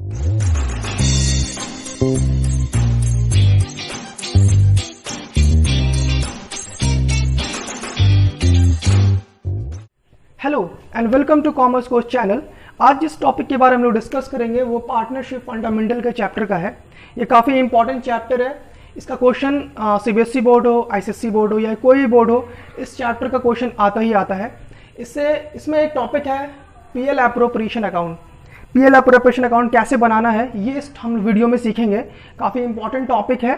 Hello and welcome to commerce course channel. आज जिस topic के बारे में हम लोग डिस्कस करेंगे वो पार्टनरशिप फंडामेंटल के चैप्टर का है। ये काफ़ी इंपॉर्टेंट चैप्टर है। इसका क्वेश्चन सीबीएसई बोर्ड हो, आईसीएसई बोर्ड हो या कोई भी बोर्ड हो, इस चैप्टर का क्वेश्चन आता ही आता है। इसमें एक टॉपिक है PL appropriation account. PL appropriation account कैसे बनाना है ये हम वीडियो में सीखेंगे। काफ़ी इंपॉर्टेंट टॉपिक है।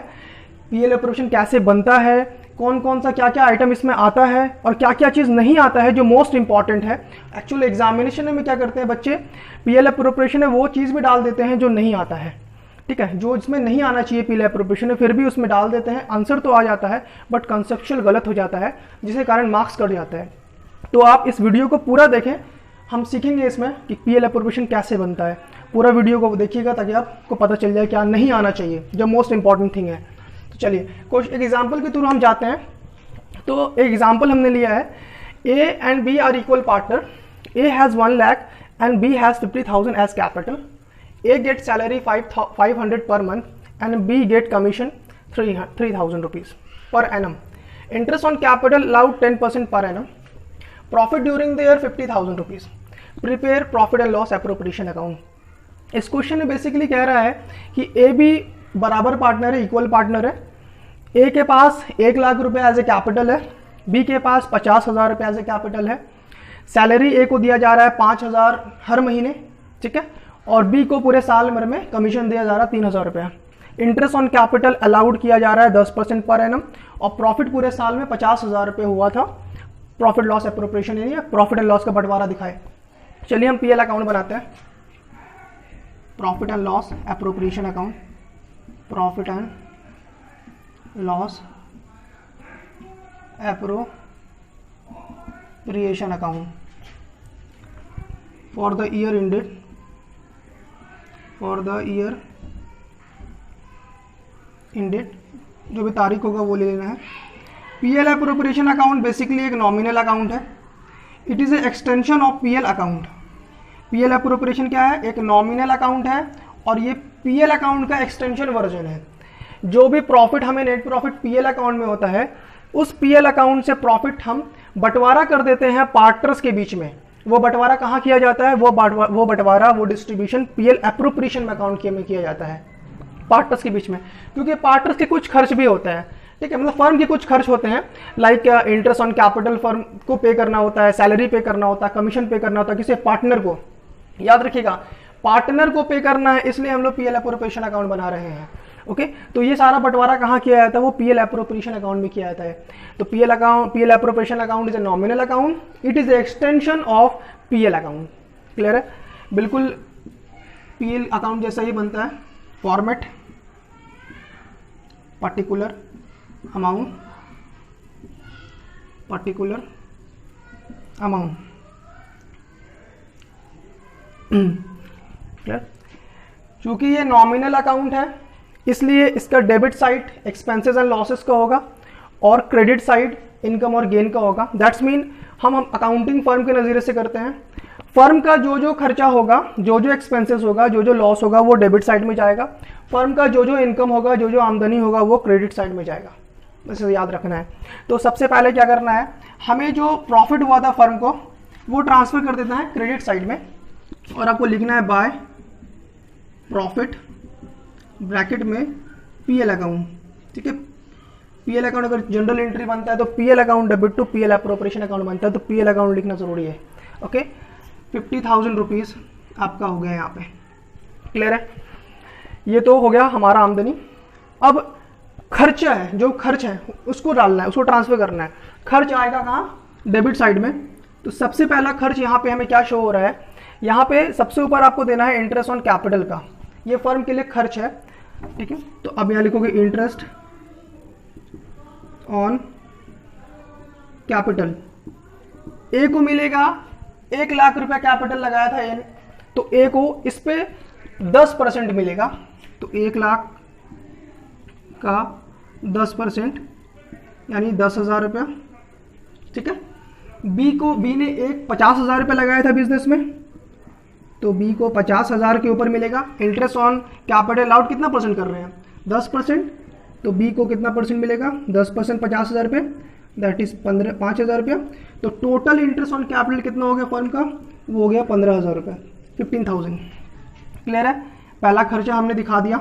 पीएल एप्रोप्रिएशन कैसे बनता है, कौन कौन सा क्या क्या आइटम इसमें आता है और क्या क्या चीज़ नहीं आता है जो मोस्ट इंपॉर्टेंट है। एक्चुअली एग्जामिनेशन में क्या करते हैं बच्चे, पीएल एप्रोप्रिएशन में वो चीज़ भी डाल देते हैं जो नहीं आता है। ठीक है, जो इसमें नहीं आना चाहिए पीएल एप्रोप्रिएशन में फिर भी उसमें डाल देते हैं। आंसर तो आ जाता है बट कंसेप्चुअल गलत हो जाता है, जिसके कारण मार्क्स कट जाते हैं। तो आप इस वीडियो को पूरा देखें, हम सीखेंगे इसमें कि पीएल एप्रोप्रिएशन कैसे बनता है। पूरा वीडियो को देखिएगा ताकि आपको पता चल जाए क्या नहीं आना चाहिए, जो मोस्ट इंपॉर्टेंट थिंग है। तो चलिए एक एग्जाम्पल के थ्रू हम जाते हैं। तो एक एग्जाम्पल हमने लिया है, A and B are equal partner. A has 1 lakh and B has 50,000 as capital. A get salary 500 per month and B get commission 3,000 rupees per annum. Interest on capital allowed 10% per annum. Profit during the year 50,000 rupees. Prepare profit and loss appropriation account. इस question में basically कह रहा है कि A B बराबर partner है, equal partner है। ए के पास 1 लाख रुपए एज ए कैपिटल है, बी के पास 50,000 रुपये एज ए कैपिटल है। सैलरी ए को दिया जा रहा है 5,000 हर महीने, ठीक है, और बी को पूरे साल भर में कमीशन दिया जा रहा है 3,000 रुपया। इंटरेस्ट ऑन कैपिटल अलाउड किया जा रहा है 10% पर एनम और प्रॉफिट पूरे साल में 50,000 रुपये हुआ था। प्रॉफिट लॉस एप्रोप्रिएशन यानी प्रॉफिट एंड लॉस का बंटवारा दिखाए। चलिए हम पीएल अकाउंट बनाते हैं, profit and loss appropriation account. Profit and loss appropriation account for the year ended, जो भी तारीख होगा वो ले लेना है। पीएल एप्रोप्रिएशन अकाउंट बेसिकली एक नॉमिनल अकाउंट है। It is a extension of PL account. PL appropriation क्या है, एक नॉमिनल अकाउंट है और ये पीएल अकाउंट का एक्सटेंशन वर्जन है। जो भी प्रॉफिट हमें नेट प्रॉफिट पीएल अकाउंट में होता है, उस पीएल अकाउंट से प्रॉफिट हम बंटवारा कर देते हैं पार्टनर्स के बीच में। वो बंटवारा कहाँ किया जाता है, वो बंटवारा वो डिस्ट्रीब्यूशन पीएल एप्रोप्रिएशन अकाउंट में किया जाता है पार्टनर्स के बीच में। क्योंकि पार्टनर्स के कुछ खर्च भी होते हैं, ठीक है, मतलब फर्म के कुछ खर्च होते हैं, like interest on capital firm को पे करना होता है, सैलरी पे करना होता है, कमीशन पे करना होता है किसी पार्टनर को। याद रखिएगा पार्टनर को पे करना है, इसलिए हम लोग पीएल एप्रोप्रिएशन अकाउंट बना रहे हैं। ओके, तो ये सारा बंटवारा कहाँ किया जाता है, वो पीएल एप्रोप्रिएशन अकाउंट में किया जाता है। तो PL appropriation account is a nominal account, it is a extension of PL account. Clear है, बिल्कुल पीएल अकाउंट जैसा ही बनता है। Format particular amount, clear. चूंकि ये नॉमिनल अकाउंट है इसलिए इसका debit side expenses and losses का होगा और क्रेडिट साइड इनकम और गेन का होगा। दैट्स मीन हम अकाउंटिंग फर्म के नज़रिए से करते हैं। फर्म का जो जो खर्चा होगा, जो जो एक्सपेंसेस होगा, जो जो लॉस होगा वो डेबिट साइड में जाएगा। फर्म का जो जो इनकम होगा, जो जो आमदनी होगा वो क्रेडिट साइड में जाएगा। इसे याद रखना है। तो सबसे पहले क्या करना है, हमें जो प्रॉफिट हुआ था फर्म को वो ट्रांसफर कर देना है क्रेडिट साइड में और आपको लिखना है बाय प्रॉफिट ब्रैकेट में पीएल अकाउंट। ठीक है, पीएल अकाउंट अगर जनरल एंट्री बनता है तो PL account debit to PL appropriation account बनता है, तो पीएल अकाउंट लिखना जरूरी है। ओके, 50,000 रुपीज़ आपका हो गया यहाँ पे। क्लियर है, ये तो हो गया हमारा आमदनी। अब खर्चा है, जो खर्च है उसको डालना है, उसको ट्रांसफर करना है। खर्च आएगा कहाँ, डेबिट साइड में। तो सबसे पहला खर्च यहाँ पे हमें क्या शो हो रहा है, यहाँ पे सबसे ऊपर आपको देना है इंटरेस्ट ऑन कैपिटल का। ये फर्म के लिए खर्च है, ठीक है। तो अब यहाँ लिखोगे इंटरेस्ट ऑन कैपिटल। ए को मिलेगा 1 लाख रुपया कैपिटल लगाया था ए ने, तो ए को इस पे 10% मिलेगा। तो 1 लाख का 10% यानी 10,000 रुपया, ठीक है। बी ने 50,000 रुपया लगाया था बिजनेस में, तो बी को 50,000 के ऊपर मिलेगा। इंटरेस्ट ऑन कैपिटल अलाउड कितना परसेंट कर रहे हैं, 10%, तो बी को कितना परसेंट मिलेगा, 10% 50,000 पे, दैट इज 5,000 रुपया। तो टोटल इंटरेस्ट ऑन कैपिटल कितना हो गया फर्म का, वो हो गया 15,000 रुपये, 15,000। क्लियर है, पहला खर्चा हमने दिखा दिया।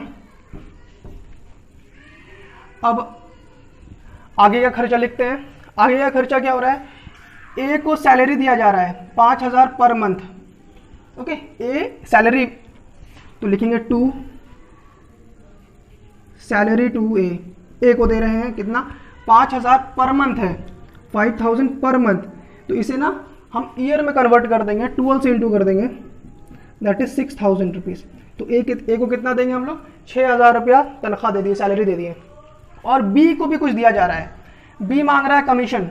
अब आगे का खर्चा लिखते हैं। आगे का खर्चा क्या हो रहा है, ए को सैलरी दिया जा रहा है 5,000 पर मंथ। ओके, ए सैलरी, तो लिखेंगे टू सैलरी टू ए को दे रहे हैं कितना, 5,000 पर मंथ है, 5,000 पर मंथ। तो इसे ना हम ईयर में कन्वर्ट कर देंगे, 12 से इंटू कर देंगे, दैट इज 6,000 रुपीज़। तो ए को कितना देंगे हम लोग, 6,000 रुपया तनख्वाह दे दिए, सैलरी दे दिए। और बी को भी कुछ दिया जा रहा है, बी मांग रहा है कमीशन,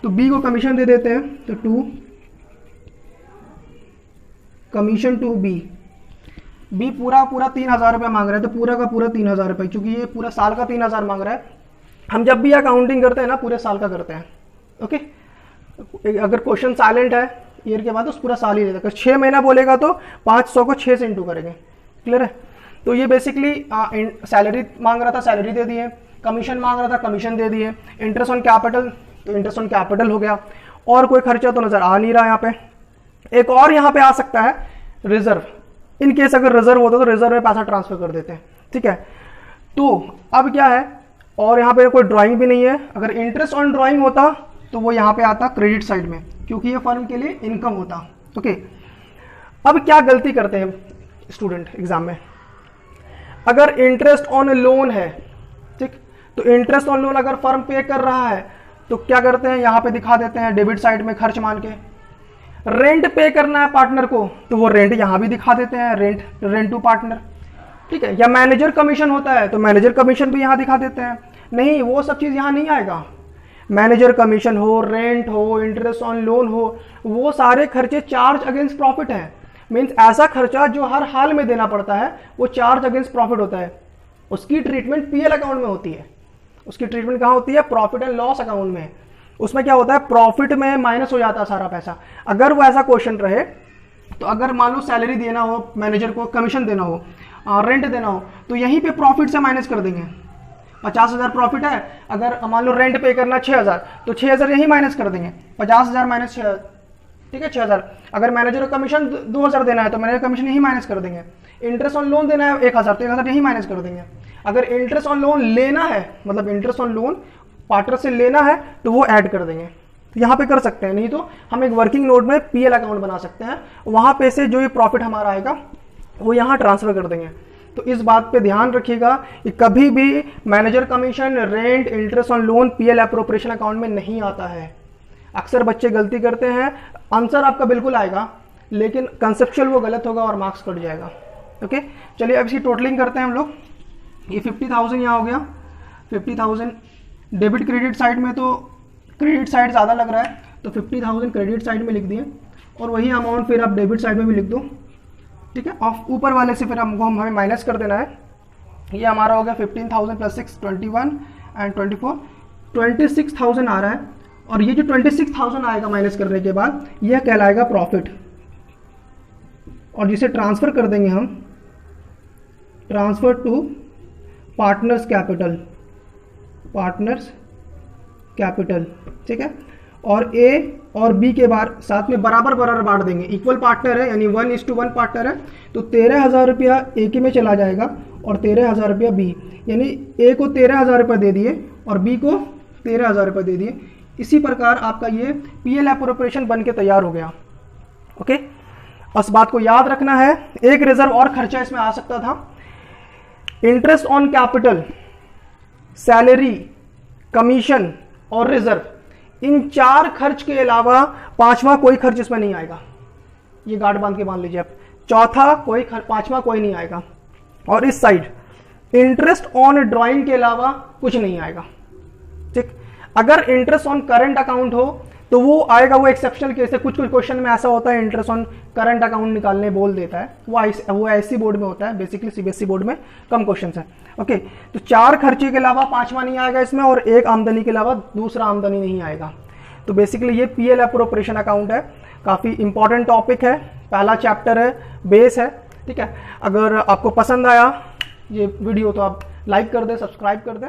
तो बी को कमीशन दे देते हैं। तो 2 कमीशन टू बी पूरा 3,000 रुपया मांग रहा है, तो पूरा का पूरा 3,000 रुपये, क्योंकि ये पूरा साल का 3,000 मांग रहा है। हम जब भी अकाउंटिंग करते हैं ना पूरे साल का करते हैं। ओके, अगर क्वेश्चन साइलेंट है ईयर के बाद तो पूरा साल ही लेता है। 6 महीना बोलेगा तो 500 को 6 से इंटू करेंगे। क्लियर है, तो ये बेसिकली सैलरी मांग रहा था, सैलरी दे दिए, कमीशन मांग रहा था, कमीशन दे दिए, इंटरेस्ट ऑन कैपिटल, तो इंटरेस्ट ऑन कैपिटल हो गया। और कोई खर्चा तो नजर आ नहीं रहा यहाँ पे। एक और यहाँ पे आ सकता है रिजर्व, इन केस अगर रिजर्व होता तो रिजर्व में पैसा ट्रांसफर कर देते हैं। ठीक है, तो अब क्या है, और यहाँ पे कोई ड्राइंग भी नहीं है। अगर इंटरेस्ट ऑन ड्राइंग होता तो वो यहाँ पे आता क्रेडिट साइड में, क्योंकि ये फर्म के लिए इनकम होता। ओके, अब क्या गलती करते हैं स्टूडेंट एग्जाम में, अगर इंटरेस्ट ऑन लोन है, ठीक, तो इंटरेस्ट ऑन लोन अगर फर्म पे कर रहा है तो क्या करते हैं, यहाँ पे दिखा देते हैं डेबिट साइड में खर्च मान के। रेंट पे करना है पार्टनर को तो वो रेंट यहाँ भी दिखा देते हैं, रेंट टू पार्टनर। ठीक है, या मैनेजर कमीशन होता है तो मैनेजर कमीशन भी यहाँ दिखा देते हैं। नहीं, वो सब चीज़ यहाँ नहीं आएगा। मैनेजर कमीशन हो, रेंट हो, इंटरेस्ट ऑन लोन हो, वो सारे खर्चे चार्ज अगेंस्ट प्रॉफिट हैं। मीन्स ऐसा खर्चा जो हर हाल में देना पड़ता है वो चार्ज अगेंस्ट प्रॉफिट होता है। उसकी ट्रीटमेंट पीएल अकाउंट में होती है। उसकी ट्रीटमेंट कहाँ होती है, प्रॉफिट एंड लॉस अकाउंट में। उसमें क्या होता है, प्रॉफिट में माइनस हो जाता है सारा पैसा। अगर वो ऐसा क्वेश्चन रहे तो अगर मान लो सैलरी देना हो, मैनेजर को कमीशन देना हो, रेंट देना हो, तो यहीं पे प्रॉफिट से माइनस कर देंगे। 50,000 प्रॉफिट है, अगर मान लो रेंट पे करना 6,000 तो 6,000 यहीं माइनस कर देंगे, 50,000 माइनस 6,000, ठीक है 6,000। अगर मैनेजर को कमीशन 2,000 देना है तो मैनेजर कमीशन यहीं माइनस कर देंगे। इंटरेस्ट ऑन लोन देना है 1,000 तो 1,000 यहीं माइनस कर देंगे। अगर इंटरेस्ट ऑन लोन लेना है, मतलब इंटरेस्ट ऑन लोन पार्टनर से लेना है तो वो ऐड कर देंगे। तो यहाँ पे कर सकते हैं, नहीं तो हम एक वर्किंग नोट में पीएल अकाउंट बना सकते हैं, वहां पे से जो ये प्रॉफिट हमारा आएगा वो यहाँ ट्रांसफर कर देंगे। तो इस बात पे ध्यान रखिएगा कि कभी भी manager commission, rent, interest on loan PL appropriation account में नहीं आता है। अक्सर बच्चे गलती करते हैं, आंसर आपका बिल्कुल आएगा लेकिन कंसेप्चुअल वो गलत होगा और मार्क्स कट जाएगा। ओके, चलिए अब इसकी टोटलिंग करते हैं हम लोग। ये 50,000 यहाँ हो गया, 50,000 डेबिट क्रेडिट साइड में, तो क्रेडिट साइड ज़्यादा लग रहा है तो 50,000 क्रेडिट साइड में लिख दिए, और वही अमाउंट फिर आप डेबिट साइड में भी लिख दो। ठीक है, और ऊपर वाले से फिर हमको हमें माइनस कर देना है। ये हमारा हो गया 15,000 + 6 21 एंड 24, 26,000 आ रहा है। और ये जो 26,000 आएगा माइनस करने के बाद यह कहलाएगा प्रॉफिट, और जिसे ट्रांसफर कर देंगे हम, transfer to partners capital, partners capital. ठीक है, और ए और बी के बार साथ में बराबर बराबर बांट देंगे, इक्वल पार्टनर है यानी 1:1 पार्टनर है, तो 13,000 रुपया ए के में चला जाएगा और 13,000 रुपया बी, यानी ए को 13,000 रुपये दे दिए और बी को 13,000 रुपये दे दिए। इसी प्रकार आपका ये पीएल एप्रोप्रिएशन बन के तैयार हो गया। ओके, बस बात को याद रखना है। एक रिजर्व और खर्चा इसमें आ सकता था, interest on capital, salary, commission और रिजर्व, इन 4 खर्च के अलावा 5वां कोई खर्च इसमें नहीं आएगा। ये गार्ड बांध के मान लीजिए आप, चौथा कोई 5वां कोई नहीं आएगा। और इस साइड इंटरेस्ट ऑन ड्राइंग के अलावा कुछ नहीं आएगा। ठीक, अगर इंटरेस्ट ऑन करंट अकाउंट हो तो वो आएगा, वो एक्सेप्शनल केस है। कुछ क्वेश्चन में ऐसा होता है इंटरेस्ट ऑन करंट अकाउंट निकालने बोल देता है, वो आईसी बोर्ड में होता है, बेसिकली सीबीएसई बोर्ड में कम क्वेश्चन है। ओके, तो 4 खर्चे के अलावा 5वां नहीं आएगा इसमें, और एक आमदनी के अलावा दूसरा आमदनी नहीं आएगा। तो बेसिकली ये पीएल अप्रोप्रिएशन अकाउंट है, काफ़ी इंपॉर्टेंट टॉपिक है, पहला चैप्टर है, बेस है। ठीक है, अगर आपको पसंद आया ये वीडियो तो आप लाइक कर दें, सब्सक्राइब कर दें।